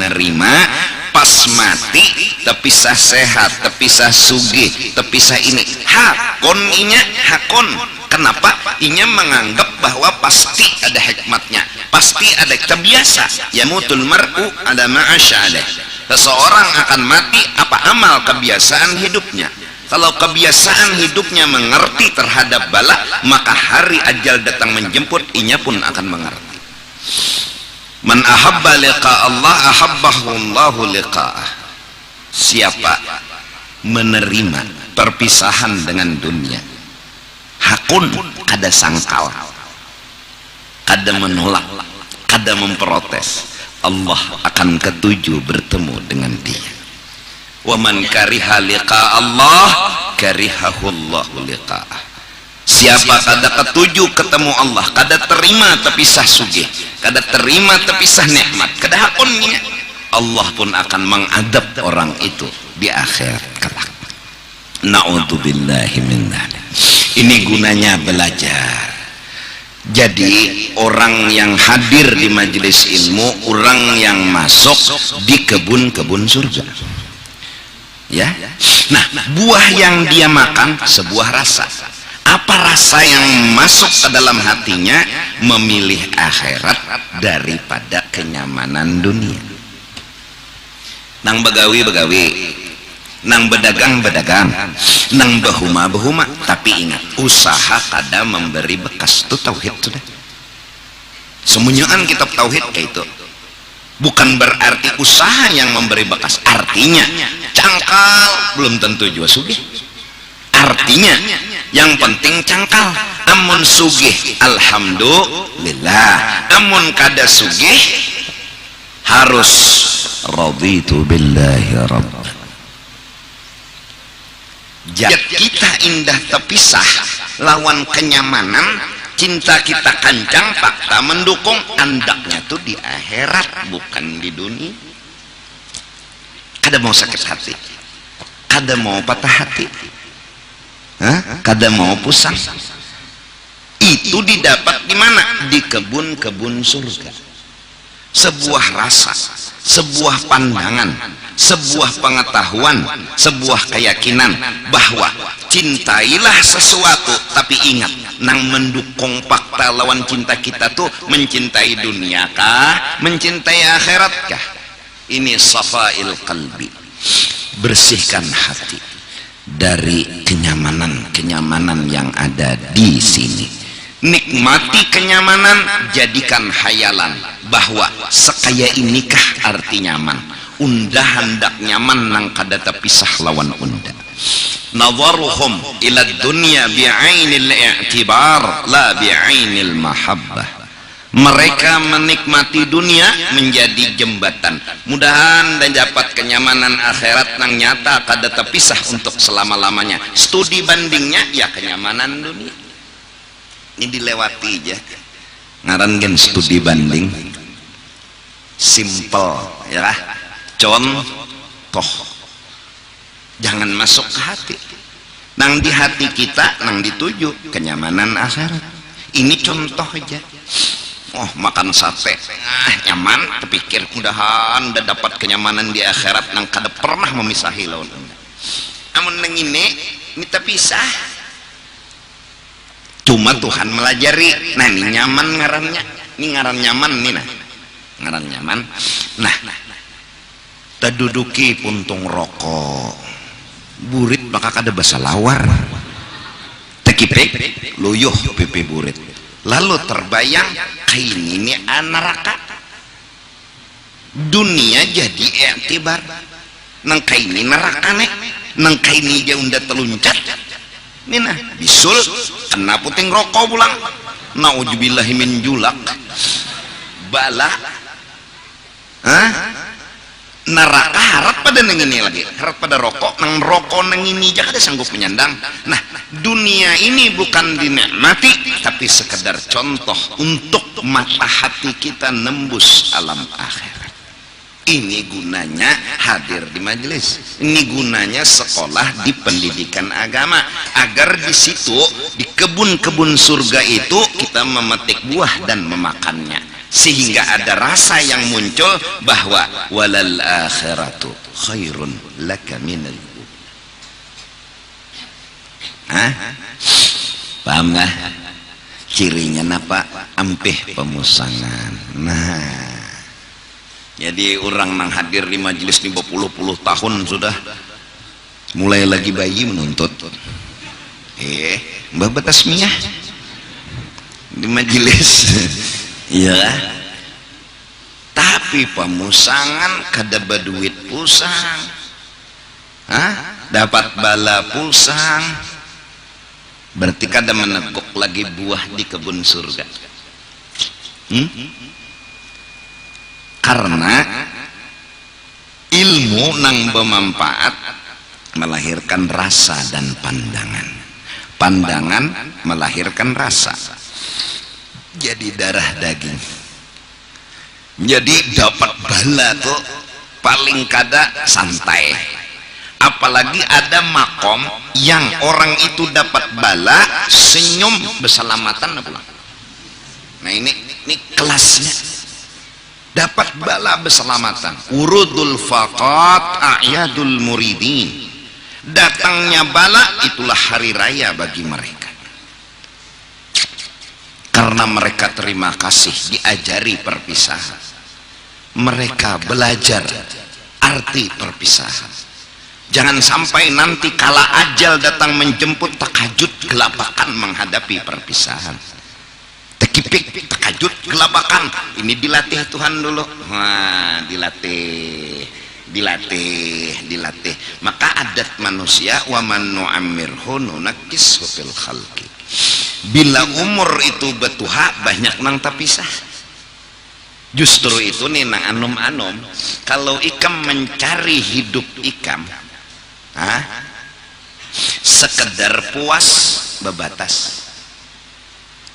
menerima pas mati tepisah sehat, tepisah sugih, tepisah ini hakon inya hakon. Kenapa? Inya menganggap bahwa pasti ada hikmatnya, pasti ada kebiasa. Yamutul mar'u ada ma'asyaleh. Seseorang akan mati apa amal kebiasaan hidupnya. Kalau kebiasaan hidupnya mengerti terhadap bala, maka hari ajal datang menjemput, inya pun akan mengerti. Man ahabba liqa Allah ahabbahu Allahu liqa'ah. Siapa menerima perpisahan dengan dunia, hakun kada sangkal, kada menolak, kada memprotes, Allah akan ketuju bertemu dengan dia. Wa man kariha liqa Allah karihahu Allahu liqa'ah. Siapa kada ketuju ketemu Allah, kada terima terpisah sugih, kada terima terpisah nikmat, kada hakunnya, Allah pun akan mengadab orang itu di akhirat kelak. Na'udzubillahi min dzalik. Ini gunanya belajar. Jadi orang yang hadir di majelis ilmu, orang yang masuk di kebun-kebun surga. Ya. Nah, buah yang dia makan sebuah rasa. Apa rasa yang masuk ke dalam hatinya? Memilih akhirat daripada kenyamanan dunia. Nang begawi-begawi, nang bedagang-bedagang, nang behuma-behuma. Tapi ingat, usaha kada memberi bekas. Itu tauhid sudah. Semunyaan kitab tauhid kayak itu. Bukan berarti usaha yang memberi bekas. Artinya cangkal belum tentu juga sugih. Artinya yang penting cangkal. Amun sugih alhamdulillah, amun kada sugih harus raditu billahi rabb. Jadi kita indah terpisah lawan kenyamanan. Cinta kita kancang, fakta mendukung, andaknya tuh di akhirat bukan di dunia. Kada mau sakit hati, kada mau patah hati, kada mau pusing. Itu didapat di mana? Di kebun-kebun surga. Sebuah rasa, sebuah pandangan, sebuah pengetahuan, sebuah keyakinan bahwa cintailah sesuatu, tapi ingat, nang mendukung fakta lawan cinta kita tuh mencintai dunia kah, mencintai akhirat kah? Ini safail qalbi, bersihkan hati dari kenyamanan yang ada di sini. Nikmati kenyamanan, jadikan hayalan bahwa sekaya inikah arti nyaman. Unda hendak nyaman nang kada terpisah lawan unda. Nadharuhum ila dunya bi'ainil i'tibar la bi'ainil mahabbah. Mereka menikmati dunia menjadi jembatan. Mudahan dan dapat kenyamanan akhirat nang nyata kada terpisah untuk selama-lamanya. Studi bandingnya ya kenyamanan dunia. Ini dilewati aja. Ngaran gen studi banding. Simple ya. Contoh. Jangan masuk ke hati. Nang di hati kita nang dituju kenyamanan akhirat. Ini contoh aja. Oh, makan sate nyaman, terpikir mudahan udah dapat kenyamanan di akhirat nang kada pernah memisahi lawan anda. Amun nang ini terpisah. Cuma Tuhan melajari. Nah, ini nyaman ngarannya. Ini ngaran nyaman nih nah. Ngaran nyaman. Nah, terduduki puntung rokok. Burit maka kada basa lawar. Tekipek luyuh pipi burit. Lalu terbayang kain ini neraka. Dunia jadi i'tibar. Nang kain ini neraka nek. Nang kain ini dia unda teluncat. Nina bisul kena puting rokok pulang. Nauzubillahi min julak. Bala. Neraka harap pada neng ini lagi, harap pada rokok, nang rokok neng ini aja kada sanggup menyandang. Nah, dunia ini bukan dinikmati, tapi sekedar contoh untuk mata hati kita nembus alam akhirat. Ini gunanya hadir di majelis. Ini gunanya sekolah di pendidikan agama, agar di situ di kebun-kebun surga itu kita memetik buah dan memakannya. sehingga ada rasa yang muncul bahwa walal akhiratu khairun laka minal ula. Hah? Paham nggak? Cirinya apa? Ampih pemusangan. Nah, jadi orang nang hadir di majelis ini 50 tahun sudah mulai lagi bayi menuntut. Mbah Batasmiyah di majelis. Iya. Tapi pemusangan kada baduit pusang. Hah? Dapat bala pusang. Berarti kada meneguk lagi buah di kebun surga. Karena ilmu nang bermanfaat melahirkan rasa dan pandangan. Pandangan melahirkan rasa. Jadi darah daging. Jadi dapat bala tuh paling kada santai. Apalagi ada makom yang orang itu dapat bala senyum berselamatan pulang. Nah ini kelasnya. Dapat bala berselamatan. Urudul faqat a'yadul muridin. Datangnya bala itulah hari raya bagi mereka. Karena mereka terima kasih diajari perpisahan. Mereka belajar arti perpisahan. Jangan sampai nanti kala ajal datang menjemput takajud gelabakan menghadapi perpisahan. Tekipik takajud gelabakan. Ini dilatih Tuhan dulu. Wah, dilatih. Maka adat manusia wa man nu'ammirhu nunakkishu fil khalqi. Bila umur itu betuha banyak nang tapisah. Justru itu nih nang anom-anom. Kalau ikam mencari hidup ikam, sekedar puas bebatas.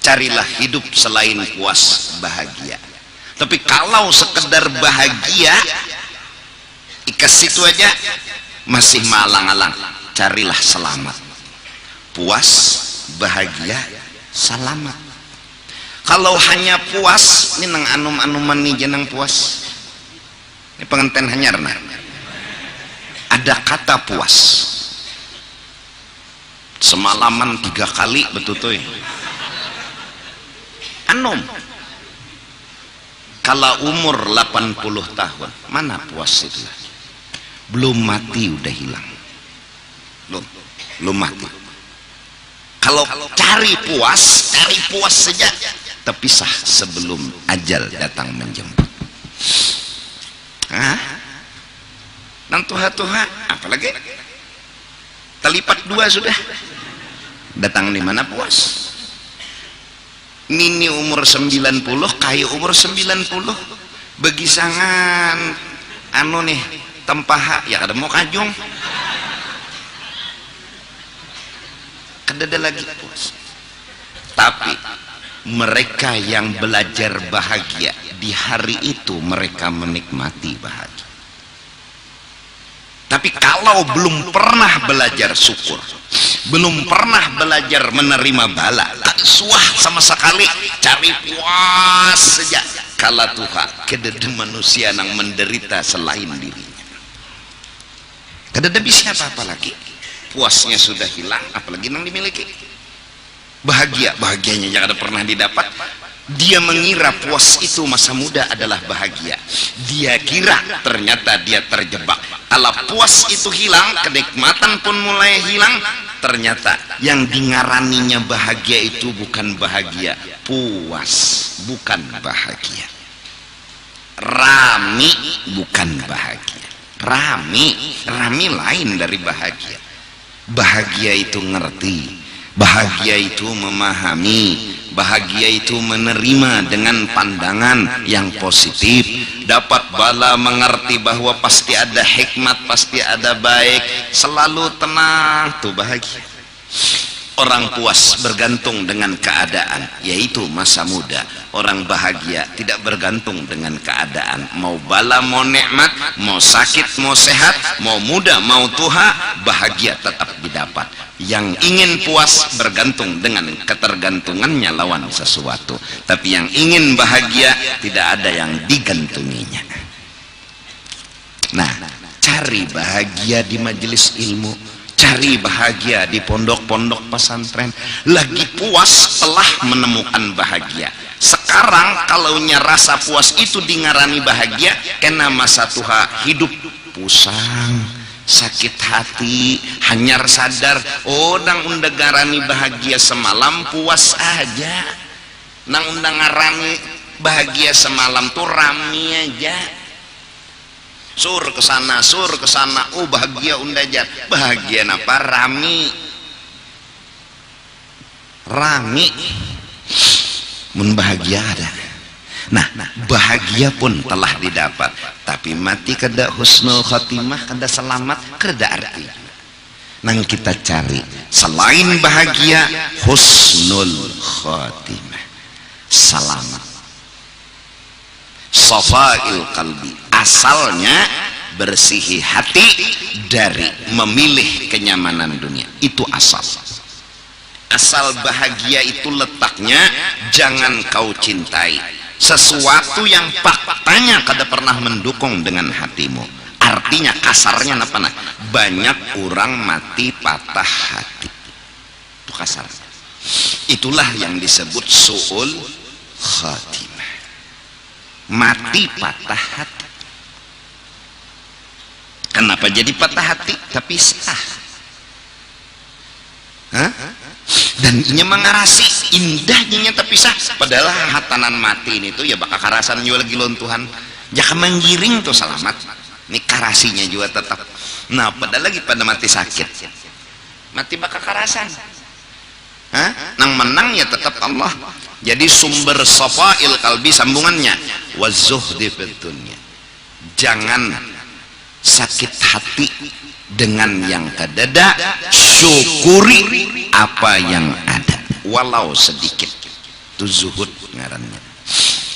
Carilah hidup selain puas bahagia. Tapi kalau sekedar bahagia ikas situ aja masih malang-alang. Carilah selamat. Puas bahagia selamat. Kalau hanya puas ini nang anum-anuman nih jenang puas. Ini pengantin hanyar nah. Ada kata puas. Semalaman 3 kali betutoy. Anum. Kalau umur 80 tahun, mana puas itu? Belum mati udah hilang. Belum mati. Kalau cari puas saja terpisah sebelum ajal datang menjemput. Nang tuha-tuha apalagi terlipat 2 sudah datang di mana puas. Nini umur 90, kayu umur 90 begisangan anu nih tempaha ya kada mau kajung kada ada lagi puas. Tapi mereka yang belajar bahagia di hari itu mereka menikmati bahagia. Tapi kalau belum pernah belajar syukur, belum pernah belajar menerima bala, tak suah sama sekali, cari puas saja. Kala Tuhan kedede manusia yang menderita selain dirinya. Kedede bisa apa-apa lagi. Puasnya sudah hilang, apalagi yang dimiliki. Bahagianya yang ada pernah didapat. Dia mengira puas itu masa muda adalah bahagia. Dia kira ternyata dia terjebak. Kalau puas itu hilang, kenikmatan pun mulai hilang. Ternyata yang dingaraninya bahagia itu bukan bahagia, puas, bukan bahagia. Rami bukan bahagia. Rami lain dari bahagia. Bahagia itu ngerti, bahagia itu memahami, bahagia itu menerima dengan pandangan yang positif, dapat bala mengerti bahwa pasti ada hikmat, pasti ada baik, selalu tenang, tuh bahagia. Orang puas bergantung dengan keadaan, yaitu masa muda. Orang bahagia tidak bergantung dengan keadaan. Mau bala, mau nikmat, mau sakit, mau sehat, mau muda, mau tua, bahagia tetap didapat. Yang ingin puas bergantung dengan ketergantungannya lawan sesuatu. Tapi yang ingin bahagia tidak ada yang digantunginya. Nah, cari bahagia di majelis ilmu, cari bahagia di pondok-pondok pesantren. Lagi puas telah menemukan bahagia. Sekarang kalaunya rasa puas itu dingarani bahagia, kena masa tua hidup pusang, sakit hati, hanyar sadar, oh nang undang ngarani bahagia semalam puas aja, nang undang ngarani bahagia semalam tuh rami aja, sur kesana, oh bahagia undajar, bahagia napa rami, mun bahagia ada. Nah, bahagia pun telah didapat, tapi mati kada husnul khatimah, kada selamat, kada arti. Nang kita cari selain bahagia, husnul khatimah, selamat, safail qalbi, asalnya bersihi hati dari memilih kenyamanan dunia. Itu asal bahagia itu letaknya jangan kau cintai sesuatu yang faktanya kada pernah mendukung dengan hatimu. Artinya kasarnya apa nah? Banyak orang mati patah hati, itu kasarnya. Itulah yang disebut su'ul khatimah, mati patah hati. Kenapa jadi patah hati? Tapi sah. Dan ini mengarasi indahnya tapi sah. Padahal hatanan mati ini tuh ya bakal karasan juga lagi lontuhan, jangan menggiring tuh selamat. Ini karasinya juga tetap. Nah padahal lagi pada mati sakit, mati bakal karasan. Nang menang ya tetap Allah. Jadi sumber safail kalbi sambungannya wazuhdi fid dunya, jangan sakit hati dengan yang kedada, syukuri apa yang ada walau sedikit. Itu zuhud ngarannya.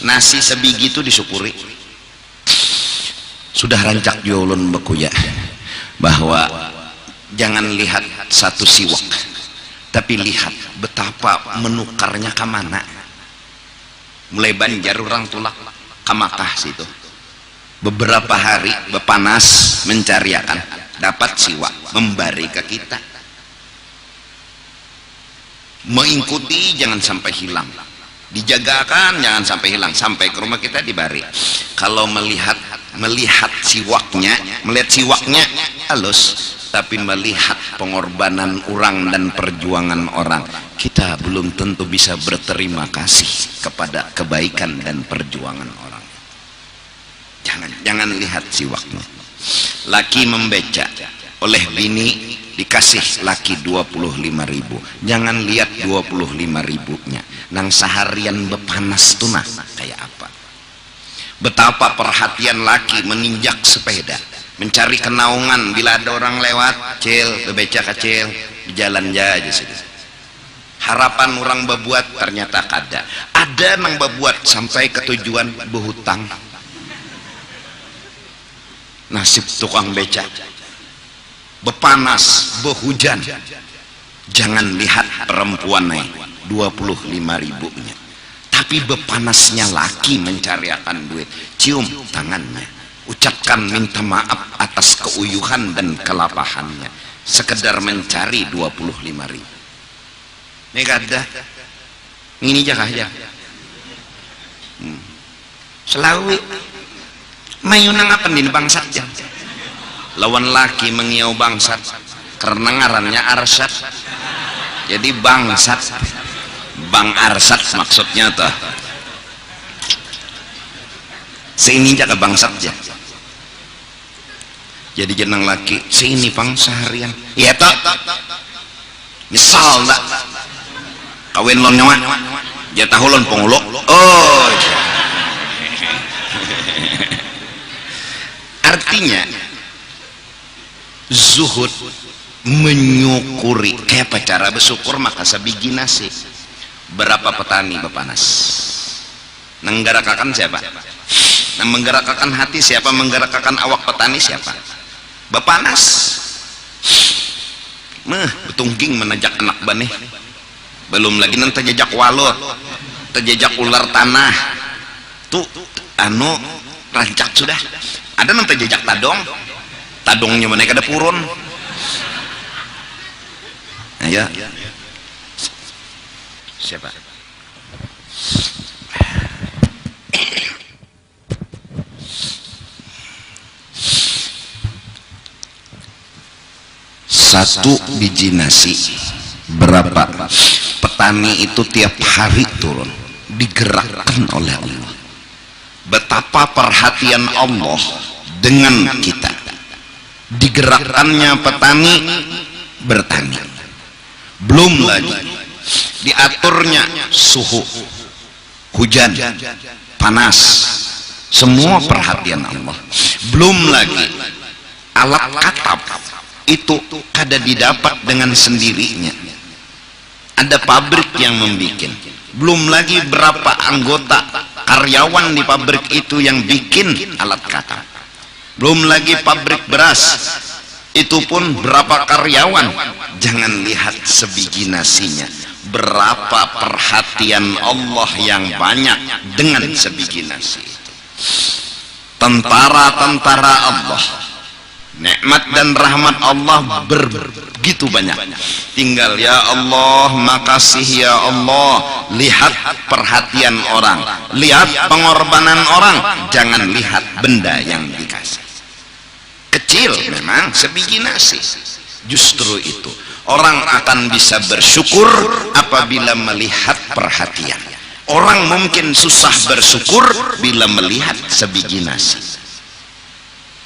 Nasi sebiji itu disyukuri. Sudah rancak diulun bekuya bahwa jangan lihat satu siwak, tapi lihat betapa menukarnya ke mana. Mulai Banjar orang tulak ke Makkah situ, beberapa hari bepanas mencariakan, dapat siwak membari ke kita. Mengikuti jangan sampai hilang, dijagakan jangan sampai hilang, sampai ke rumah kita dibari. Kalau melihat siwaknya halus, tapi melihat pengorbanan orang dan perjuangan orang, kita belum tentu bisa berterima kasih kepada kebaikan dan perjuangan orang. Jangan lihat siwaknya. Laki membeca oleh bini dikasih laki 25.000, jangan lihat 25.000-nya. Nang seharian bepanas tunah kayak apa. Betapa perhatian laki meninjak sepeda, mencari kenaungan bila ada orang lewat, cil bebeca kecil di jalan aja sih. Harapan orang berbuat ternyata ada nang berbuat sampai ke tujuan berhutang. Nasib tukang beca bepanas behujan, jangan lihat perempuannya 25.000-nya, tapi bepanasnya laki mencariakan duit, cium tangannya, ucapkan minta maaf atas keuyuhan dan kelapahannya, sekedar mencari 25.000. Ini kada ini aja selawi mayunang apa nih bangsat ya, lawan laki mengiau bangsat karena ngarannya arsat, jadi bangsat, bang arsat maksudnya tuh seini jaga bangsat ya. Jadi jenang laki seini pang seharian ya toh misal tak kawin lon nyawa jatah ulun penguluk, oh artinya zuhud menyukuri. Kayak apa cara bersyukur? Maka sabigi nasi. Berapa petani Bapanas? Menggerakkan siapa? Nah, menggerakkan hati siapa? Menggerakkan awak petani siapa? Bapanas. Betungging menajak anak baneh. Belum lagi nanti jejak walut, terjejak ular tanah. Tuh anu rancak sudah. Ada nanti jejak tadong. Tadongnya mana kada purun. Nah, ya. Siapa? Satu biji nasi berapa petani itu tiap hari turun, digerakkan oleh Allah. Betapa perhatian Allah dengan kita. Digerakkannya petani bertani. Belum lagi diaturnya suhu, hujan, panas, semua perhatian Allah. Belum lagi alat katab itu kada didapat dengan sendirinya, ada pabrik yang membikin. Belum lagi berapa anggota karyawan di pabrik itu yang bikin alat katab. Belum lagi pabrik beras itu pun berapa karyawan. Jangan lihat sebiji nasinya, berapa perhatian Allah yang banyak dengan sebiji nasi itu. Tentara-tentara Allah, nikmat dan rahmat Allah begitu banyak. Tinggal ya Allah, makasih ya Allah. Lihat perhatian orang, lihat pengorbanan orang. Jangan lihat benda yang dikasih. Kecil memang sebiji nasi. Justru itu orang akan bisa bersyukur apabila melihat perhatian. Orang mungkin susah bersyukur bila melihat sebiji nasi.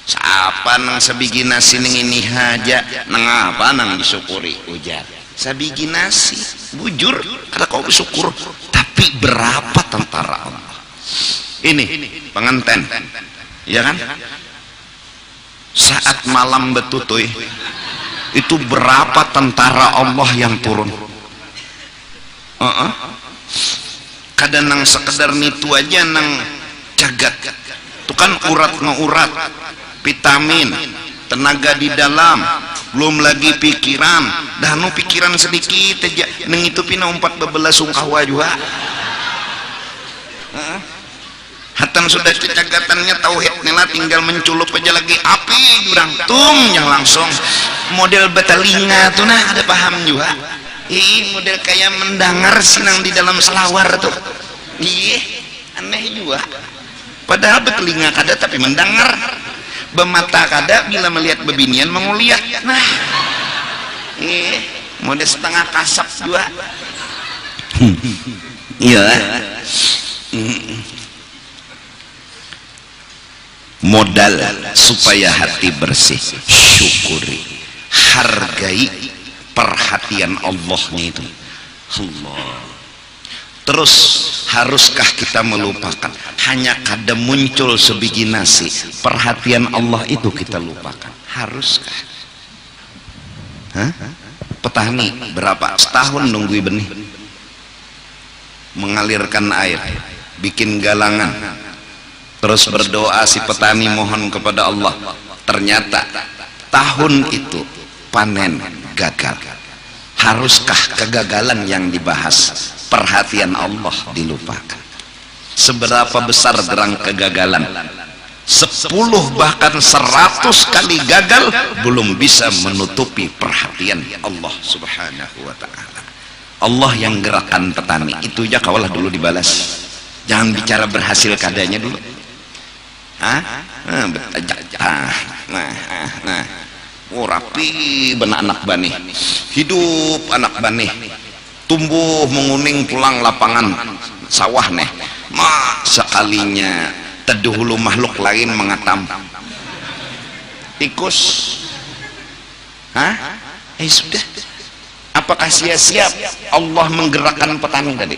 Siapa nang sebiji nasi ning ini aja, nang apa nang disyukuri ujar. Sebiji nasi, bujur kada kau bersyukur. Tapi berapa tentara Allah. Ini penganten, ya kan? Saat malam betutuy, itu berapa tentara Allah yang turun. Kada nang sekedar nitu aja nang jagat. Itu kan urat ngeurat, vitamin, tenaga di dalam, belum lagi pikiran. Dah nu pikiran sedikit aja nang itu pina 14 sungkawa juga. Hatan sudah cecagatannya tauhid nela tinggal menculup aja lagi api jurang tungnya langsung. Model betalinga tuh nah ada paham juga. Model kayak mendengar sinang di dalam selawar tuh. Aneh juga. Padahal betelinga kada tapi mendengar. Bemata kada bila melihat bebinian menguliat. Nah. Model setengah kasap juga. Iya. Modal supaya hati bersih, syukuri, hargai perhatian Allahnya itu. Allah. Terus haruskah kita melupakan? Hanya kada muncul sebiji nasi, perhatian Allah itu kita lupakan. Haruskah? Petani berapa setahun nunggui benih, mengalirkan air, bikin galangan, terus berdoa si petani mohon kepada Allah. Ternyata tahun itu panen gagal. Haruskah kegagalan yang dibahas, perhatian Allah dilupakan? Seberapa besar derang kegagalan, 10 bahkan 100 kali gagal belum bisa menutupi perhatian Allah subhanahu wa ta'ala. Allah yang gerakan petani itu aja kawalah dulu dibalas. Jangan bicara berhasil kadanya dulu. Rapi benak anak bani, hidup anak bani, tumbuh menguning pulang lapangan sawah neh. Sekalinya terdahulu makhluk lain mengatam tikus. Sudah. Apakah sia-sia Allah menggerakkan petani tadi?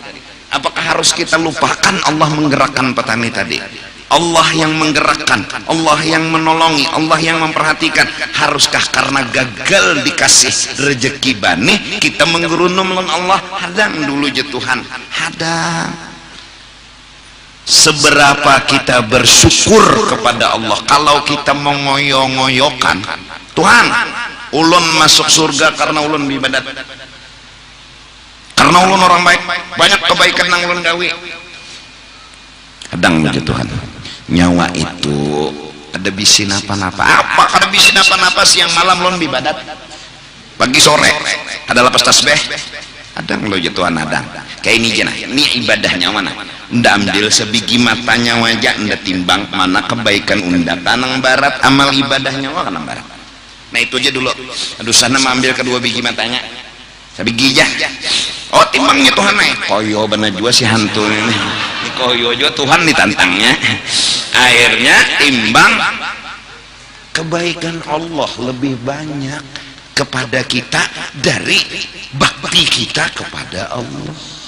Apakah harus kita lupakan Allah menggerakkan petani tadi? Allah yang menggerakkan, Allah yang menolongi, Allah yang memperhatikan. Haruskah karena gagal dikasih rezeki bani kita menggerunum lawan Allah? Hadang dulu je Tuhan, hadang. Seberapa kita bersyukur kepada Allah. Kalau kita mengoyo-ngoyokan, Tuhan ulun masuk surga karena ulun beribadat, karena ulun orang baik, banyak kebaikan yang ulun gawe. Kadang begitu Tuhan, nyawa itu ada bisin apa-apa. Apa kada bisin apa-apa? Siang malam ulun beribadat, pagi sore ada lepas tasbih. Adang lo je Tuhan, adang. Kayak ini jenah, ini ibadahnya mana? Nda ambil sebiji matanya wajah, nda timbang mana kebaikan unda tanang barat, amal ibadahnya wah kanang barat. Nah itu aja dulu. Aduh sana ambil kedua biji matanya, sabiji jah. Oh timbangnya Tuhan naik. Koyo benar juga si hantu ini. Ini koyo juga Tuhan ditantangnya. Akhirnya timbang kebaikan Allah lebih banyak kepada kita dari bakti kita kepada Allah.